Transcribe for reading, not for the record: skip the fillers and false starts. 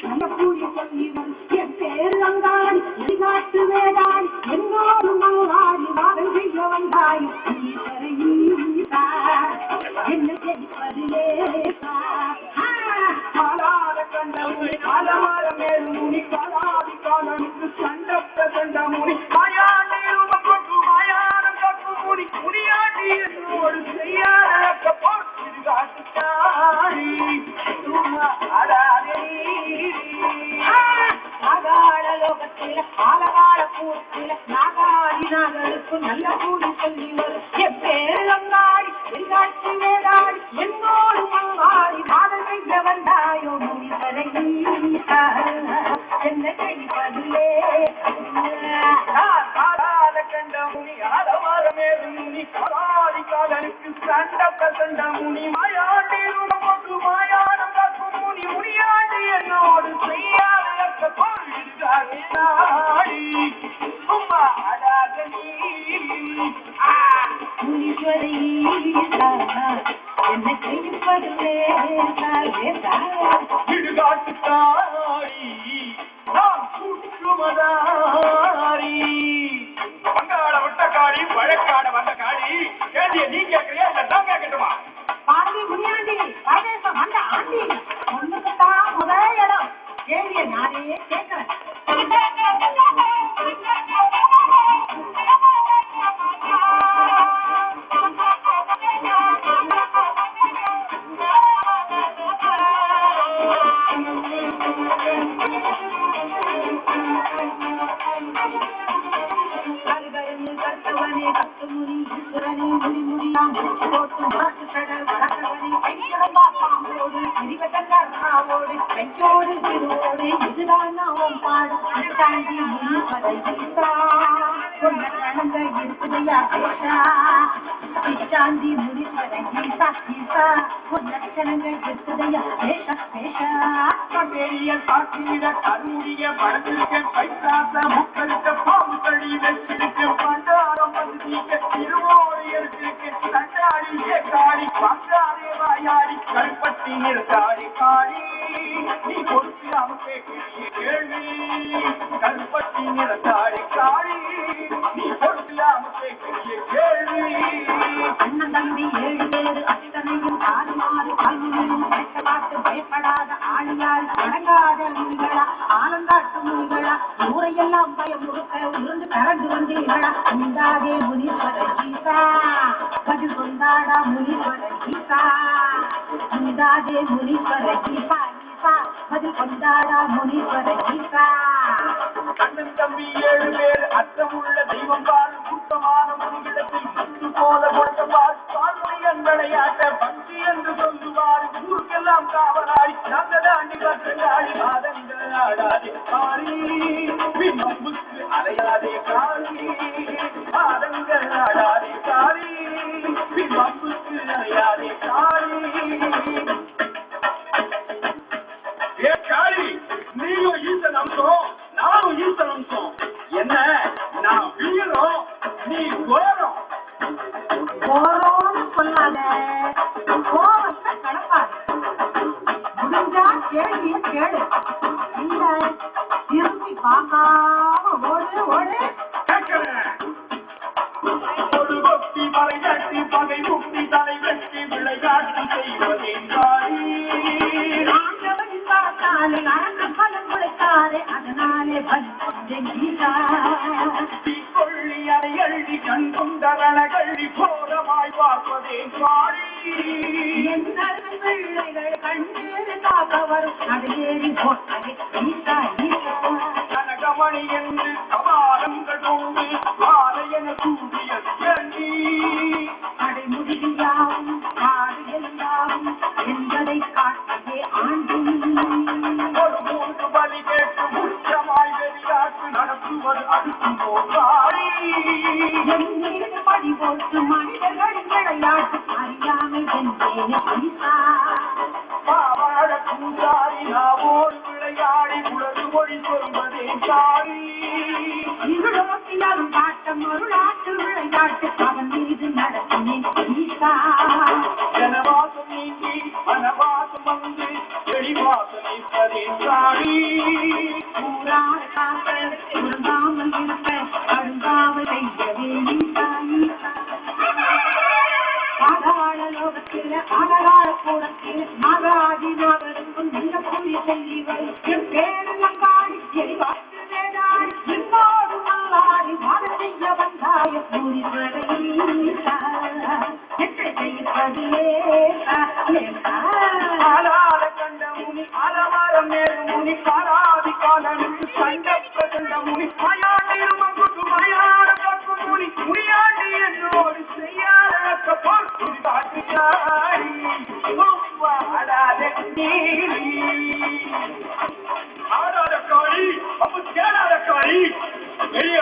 நல்ல கூலி சொல்லிவன் என் பேரு அங்காடி எதிர்காட்டு வேடாடி என்னோடு மல்லாடி வாதம் செய்ய வந்தாய் என்ன ஜெயிப்பது லேசா காலாத கண்டமுனி காலமாற மேலுமுனி காலாதி காலனுக்கு சண்டப்ப கண்டமுனி மாயாண்டி கொண்டு மாயானம் கப்பு முனி முனியாண்டி என்னோடு செய்யாத போட்டுக்காட்டுத்தாரி ஆகாட லோகத்தில ஆலகால கூட்டில நாகாடி நாகளுக்கு நல்ல கூடி சொல்லி வரும் என் பேரு அங்காடி எங்காட்சி வேடாடி என்னோடு மங்காடி மாதம் செய்ய வந்தாயோ முடி தடை என்ன செய்வதிலே கண்ட முனி ஆலவார மேலும் முனி காலாதி காலனுக்கு சண்டப்ப கண்ட முனி மாயாண்டி கொண்டு மாயானம் காக்கும் முனி முனியாண்டி என்னோடு செய்யாத முனீஸ்வரி என்ன செய்வது வங்காள வட்டக்காரி வழக்காட வந்தக்காரி கேள்விய நீ கேட்கறியா இல்ல நான் கேட்கட்டுமா பாண்டி முனியாண்டி பரதேசம் வந்த ஆண்டி ஒண்ணுக்குத்தான் முதல் இடம் கேள்விய நானே கேட்கிறேன் சாந்தி முனிவரை கீசா கீசா லட்சணங்கள் இருக்குதையா பேச பேச பெரிய சாத்திர கருடைய படத்திருக்க பைசாச முக்களுக்கு பாம்பு கழி வச்சிருக்க பண்டாரம் பகுதிக்க திருவோடு எடுத்திருக்க தண்டாடி ஏக்காடி பங்காரே வாயாடி கருப்பட்டி நிறுத்தாடி காடி நீ கொடுத்து அவன் கேள்வி கருப்பட்டி நிறுத்தாடி காடி நீ கொடுத்து அவன் கேள்வி அண்ணன் தம்பி 7 பேரு அத்தனையும் தாறுமாறு கல்வியும் பாட்டு பயப்படாத ஆளியால் அடங்காத முனிகளா ஆனந்தாட்டு முனிகளா ஊரையெல்லாம் பயம் முழுக்க உருந்து கரண்டு வந்தீர்களா உண்டாதே முனீஸ்வர கீசா பதில் கொண்டாடா முனீஸ்வர கீசா உண்டாதே முனீஸ்வர கீசா கீசா பதில் கொண்டாடா முனீஸ்வர கீசா அண்ணன் தம்பி 7 பேர் அச்சமுள்ள தெய்வம் பாரு கூட்டமான முனிகிடத்தில் சுற்று போல கொடுத்த பார் விளையாட்ட பக்தி என்று சொல்லுவார் ஊருக்கெல்லாம் காவலாடி நந்ததாண்டி பத்திரங்காடி மாதங்கள் ஆடாதே காரி பின்புக்கு அலையாதே காரி மாதங்கள் ஆடாதே காரி பின்புக்கு அலையாதே காரி ஏ காரி நீயும் ஈசன் அம்சம் நானும் ஈசன் அம்சம் என்ன நான் வீரம் நீ கோரம் கோரம்னு சொல்லாத கோவத்தை கடப்பாது முடிஞ்சா கேள்விய கேளு இல்ல திரும்பி பார்க்காம ஓடு ஓடு ஒரு பக்தி மலையாட்டி பகை முக்தி தலை வெட்டி விளையாட்டு செய்வதே பார்த்தாலே அரங்க பலன் கொடுத்தாரே அதனாலே கொள்ளி அதை எழுதி கண் கொண்டரண கள்ளி கோரமாய் பார்ப்பதே பாடி என்ன பிள்ளைகள் கண்ணீர் காக்க வரும் அது ஏறி போட்டதே ஈசா ஈசா கனகமணி என்று கபாலங்கள் கொண்டு மாலையென கூடியது ஏண்டி அடைமுடியாவும் காடு எல்லாவும் என்பதை காட்டதே ஆண்டி ஒரு மூன்று பலி கேட்டு முக்கியமாய் வெளியாட்டு நடத்துவது அடுக்கும் போராடி என் மீது படி போட்டு மனிதர்களின் விளையாட்டு அறியாமை வென்றேனே ஈசா பாவாட பூசாரி நாவோடு விளையாடி உலகு மொழி சொல்வதே சாரி இருளோட்டியாலும் காட்டம் அருளாற்று விளையாட்டு அவன் மீது நடத்தினேன் ஈசா. ஜனவாசம் நீங்கி வனவாசம் வந்து வெளிவாசம் இருப்பதே சாமி. ஊரார் காக்க உருகாமல் இருக்க அருங்காவல் செய்யவே ஈசா ஈசா. பாதாள லோகத்தில ஆதார கூடத்தில் நாகாதிநாதருக்கும் நல்ல கூலி செய்திகள் என் பேரு நங்காடி எரிவாக்கு வேடாடி என்னோடு நல்லாடி வாழ செய்ய வந்தாய கூறிவரை எத்தை செய்வது ஆளாத கண்ட முனி அலமரம் மேல் முனி காலாதி காலனுக்கு சண்டப்ப கண்ட முனி மயாண்டிருமங்குட்டு மயான பக்கு முனி முனியாண்டி என்னோடு செய்யாத போல் காட்டுக்காரி ஆடாத நீரி ஆடாத காளி அப்ப சேடாத காளி வெளியே